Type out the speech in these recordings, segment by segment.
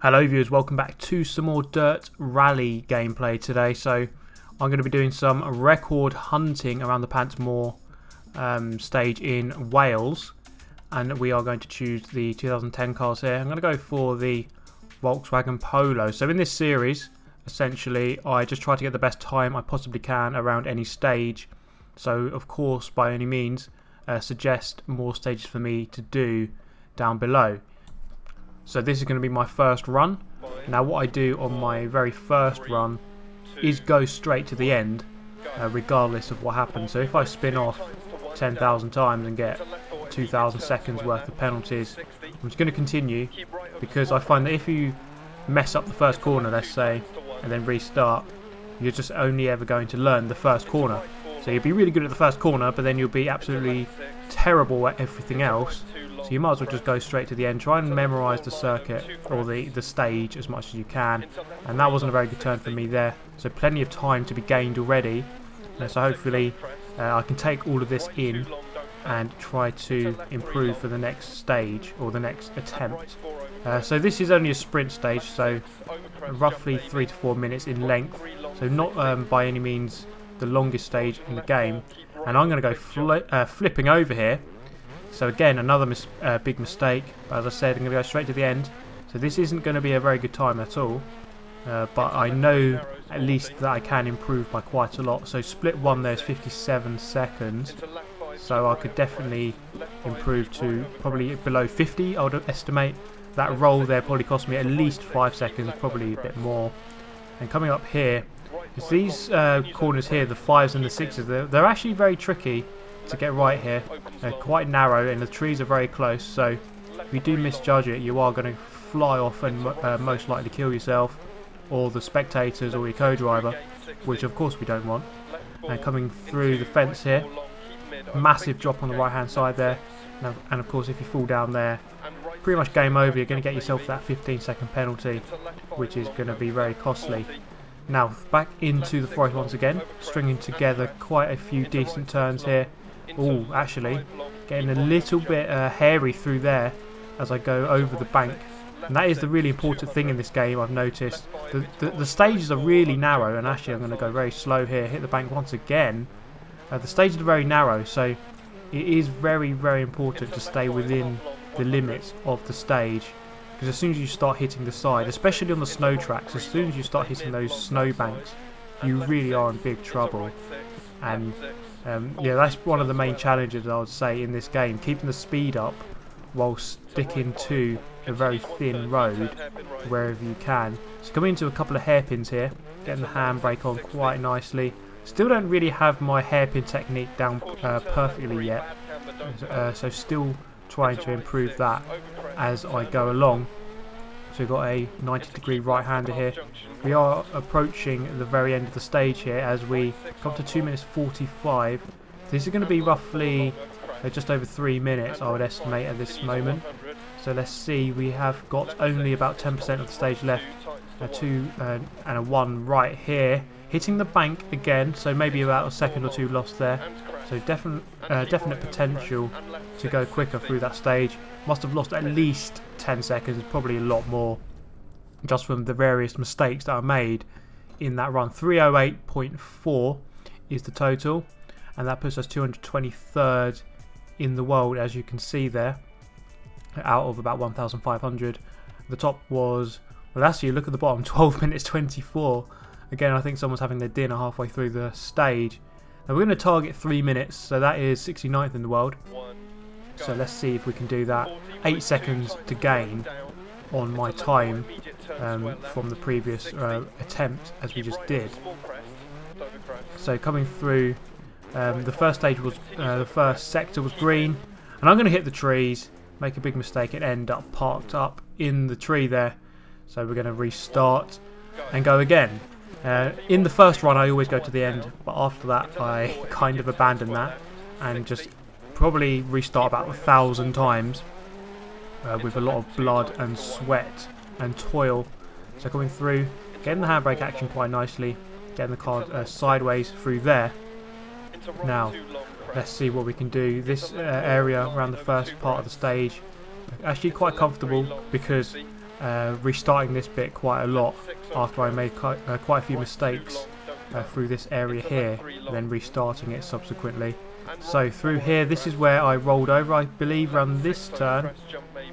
Hello viewers, welcome back to some more Dirt Rally gameplay today. So I'm going to be doing some record hunting around the Pat Mawr stage in Wales, and we are going to choose the 2010 cars here. I'm going to go for the Volkswagen Polo. So in this series, essentially, I just try to get the best time I possibly can around any stage. So of course, by any means, suggest more stages for me to do down below. So this is going to be my first run. Now what I do on my very first run is go straight to the end, regardless of what happens. So if I spin off 10,000 times and get 2,000 seconds worth of penalties, I'm just going to continue, because I find that if you mess up the first corner, let's say, and then restart, you're just only ever going to learn the first corner. So you'll be really good at the first corner, but then you'll be absolutely terrible at everything else. So you might as well just go straight to the end. Try and memorise the circuit or the stage as much as you can. And that wasn't a very good turn for me there. So plenty of time to be gained already. So hopefully I can take all of this in and try to improve for the next stage or the next attempt. So this is only a sprint stage, so roughly 3 to 4 minutes in length. So not by any means the longest stage in the game. And I'm going to go flipping over here. So again, another big mistake. But as I said, I'm going to go straight to the end. So this isn't going to be a very good time at all. But I know at least that I can improve by quite a lot. So split one there is 57 seconds. So I could definitely improve to probably below 50, I would estimate. That roll there probably cost me at least 5 seconds, probably a bit more. And coming up here, is these corners here, the 5s and the 6s, they're actually very tricky to get right here. They're quite narrow and the trees are very close, so if you do misjudge it, you are going to fly off and most likely kill yourself or the spectators or your co-driver, which of course we don't want. And coming through the fence here, massive drop on the right hand side there, and of course if you fall down there, pretty much game over. You're going to get yourself that 15-second penalty, which is going to be very costly. Now back into the forest once again, stringing together quite a few decent turns here. Oh, actually getting a little bit hairy through there as I go over the bank, and that is the really important thing in this game. I've noticed the stages are really narrow, and actually I'm going to go very slow here, hit the bank once again. The stages are very narrow, so it is very important to stay within the limits of the stage, because as soon as you start hitting the side, especially on the snow tracks, as soon as you start hitting those snow banks, you really are in big trouble. And yeah, that's one of the main challenges I would say in this game, keeping the speed up while sticking to a very thin road wherever you can. So coming into a couple of hairpins here, getting the handbrake on quite nicely. Still don't really have my hairpin technique down perfectly yet, so still trying to improve that as I go along. So we've got a 90-degree right-hander here. We are approaching the very end of the stage here as we come to 2 minutes 45. This is going to be roughly just over 3 minutes, I would estimate, at this moment. So let's see, we have got only about 10% of the stage left. A 2 and a 1 right here. Hitting the bank again, so maybe about a second or two lost there. So definite potential to go quicker through that stage. Must have lost at least 10 seconds, probably a lot more, just from the various mistakes that I made in that run. 308.4 is the total, and that puts us 223rd in the world, as you can see there, out of about 1,500. The top was, well, actually, look at the bottom, 12 minutes 24. Again, I think someone's having their dinner halfway through the stage. Now we're going to target 3 minutes, so that is 69th in the world. So let's see if we can do that. 8 seconds to gain on my time from the previous attempt, as we just did. So coming through, the first stage was the first sector was green, and I'm going to hit the trees, make a big mistake, and end up parked up in the tree there. So we're going to restart and go again. In the first run I always go to the end, but after that I kind of abandon that and just probably restart about 1,000 times with a lot of blood and sweat and toil. So coming through, getting the handbrake action quite nicely, getting the car sideways through there. Now let's see what we can do. This area around the first part of the stage, actually quite comfortable, because restarting this bit quite a lot after I made quite a few mistakes through this area here, then restarting it subsequently. So through here, this is where I rolled over, I believe, around this turn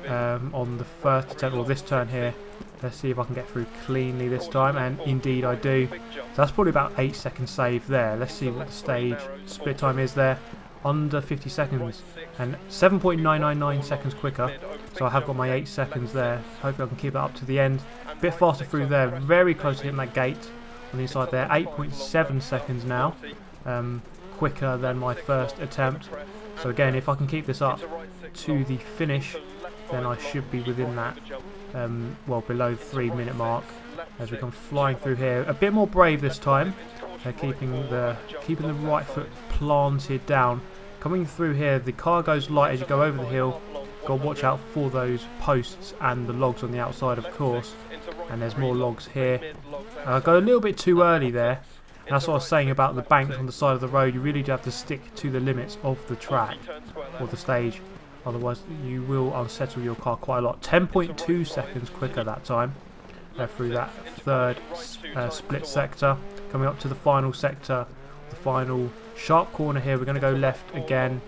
on the first attempt, or this turn here. Let's see if I can get through cleanly this time, and indeed I do. So that's probably about 8 seconds save there. Let's see what the stage split time is there. Under 50 seconds and 7.999 seconds quicker. So I have got my 8 seconds there. Hopefully I can keep that up to the end. A bit faster through there, very close to hitting that gate on the inside there. 8.7 seconds now. Quicker than my first attempt. So again, if I can keep this up to the finish, then I should be within that, well, below the 3-minute mark as we come flying through here. A bit more brave this time, keeping the right foot planted down. Coming through here, the car goes light as you go over the hill. Got to watch out for those posts and the logs on the outside, of course. And there's more logs here. I got a little bit too early there. And that's what I was saying about the banks on the side of the road. You really do have to stick to the limits of the track or the stage. Otherwise, you will unsettle your car quite a lot. 10.2 seconds quicker that time through that third split sector. Coming up to the final sector, the final sharp corner here. We're going to go left again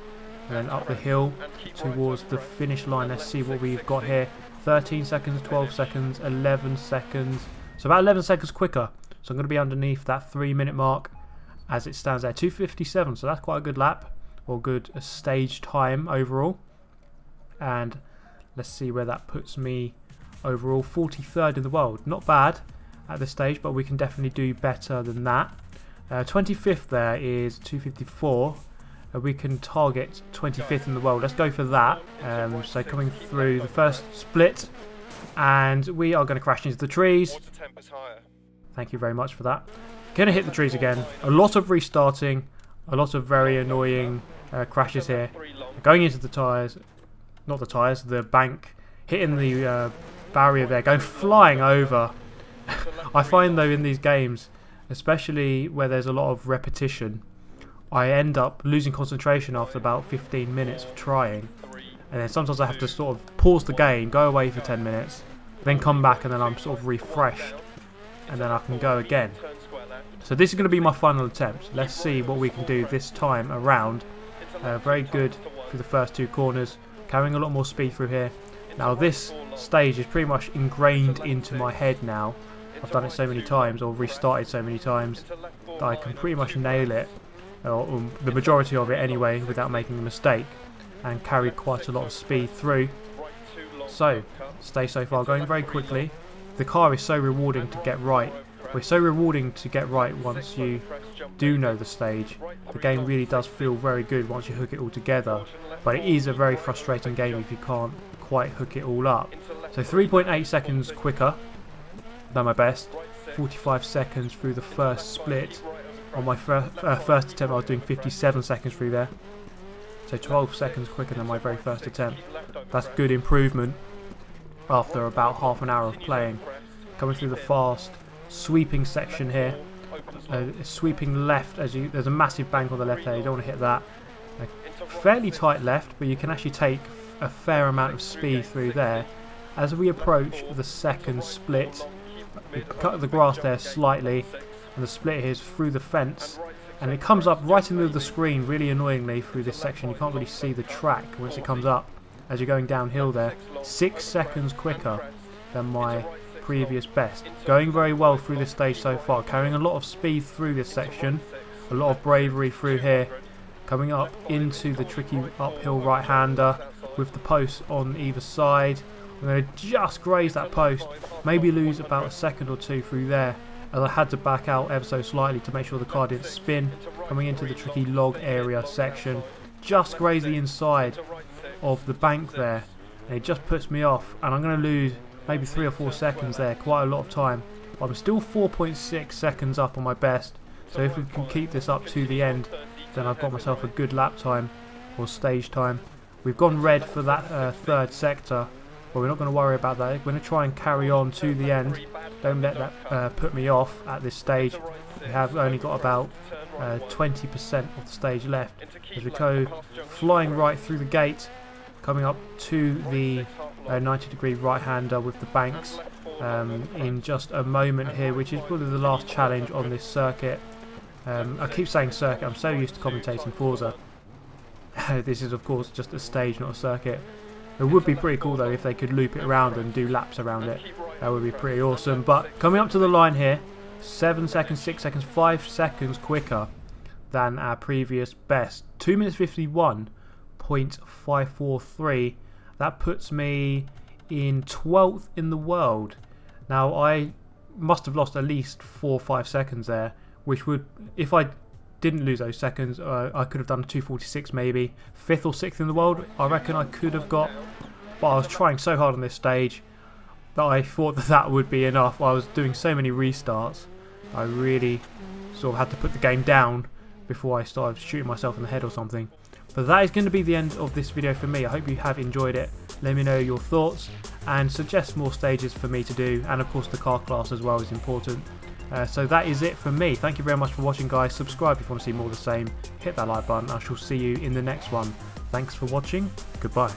and then up the hill towards the finish line. Let's see what we've got here. 13 seconds, 12 seconds, 11 seconds. So about 11 seconds quicker. So I'm going to be underneath that 3-minute mark as it stands there. 2:57, so that's quite a good lap, or good stage time overall. And let's see where that puts me overall. 43rd in the world. Not bad at this stage, but we can definitely do better than that. 25th there is 2:54. We can target 25th in the world. Let's go for that. So coming through the first split, and we are going to crash into the trees. Thank you very much for that. Going to hit the trees again. A lot of restarting, a lot of very annoying crashes here. Going into the tyres, not the tyres, the bank, hitting the barrier there, going flying over. I find though in these games, especially where there's a lot of repetition, I end up losing concentration after about 15 minutes of trying. And then sometimes I have to sort of pause the game, go away for 10 minutes, then come back and then I'm sort of refreshed. And then I can go again. So this is going to be my final attempt. Let's see what we can do this time around. Very good through the first 2 corners. Carrying a lot more speed through here. Now this stage is pretty much ingrained into my head now. I've done it so many times, or restarted so many times, that I can pretty much nail it, or the majority of it anyway, without making a mistake. And carried quite a lot of speed through. So, stay so far, going very quickly. The car is so rewarding to get right. It's so rewarding to get right once you do know the stage. The game really does feel very good once you hook it all together. But it is a very frustrating game if you can't quite hook it all up. So 3.8 seconds quicker than my best. 45 seconds through the first split. On my first attempt I was doing 57 seconds through there. So 12 seconds quicker than my very first attempt. That's good improvement after about half an hour of playing. Coming through the fast sweeping section here, sweeping left as you, there's a massive bank on the left there, you don't want to hit that. Fairly tight left, but you can actually take a fair amount of speed through there. As we approach the second split, we cut the grass there slightly, and the split here is through the fence, and it comes up right in the middle of the screen really annoyingly through this section. You can't really see the track once it comes up as you're going downhill there. 6 seconds quicker than my previous best. Going very well through this stage so far, carrying a lot of speed through this section, a lot of bravery through here, coming up into the tricky uphill right-hander with the post on either side. I'm going to just graze that post, maybe lose about a second or two through there, as I had to back out ever so slightly to make sure the car didn't spin. Coming into the tricky log area section, just graze the inside of the bank there, and it just puts me off, and I'm going to lose maybe 3 or 4 seconds there, quite a lot of time. But I'm still 4.6 seconds up on my best, so if we can keep this up to the end, then I've got myself a good lap time or stage time. We've gone red for that third sector, but we're not going to worry about that. We're going to try and carry on to the end. Don't let that put me off at this stage. We have only got about 20% of the stage left as we go flying right through the gate, coming up to the a 90-degree right-hander with the banks in just a moment here, which is probably the last challenge on this circuit. I keep saying circuit, I'm so used to commentating Forza. This is of course just a stage, not a circuit. It would be pretty cool though if they could loop it around and do laps around it. That would be pretty awesome. But coming up to the line here, 7 seconds, 6 seconds, 5 seconds quicker than our previous best. 2 minutes 51.543. That puts me in 12th in the world. Now I must have lost at least 4 or 5 seconds there, which would, if I didn't lose those seconds, I could have done 2:46 maybe. 5th or 6th in the world, I reckon I could have got. But I was trying so hard on this stage that I thought that would be enough. I was doing so many restarts. I really sort of had to put the game down before I started shooting myself in the head or something. But that is going to be the end of this video for me. I hope you have enjoyed it. Let me know your thoughts and suggest more stages for me to do, and of course the car class as well is important. So that is it for me. Thank you very much for watching, guys. Subscribe if you want to see more of the same. Hit that like button. I shall see you in the next one. Thanks for watching. Goodbye.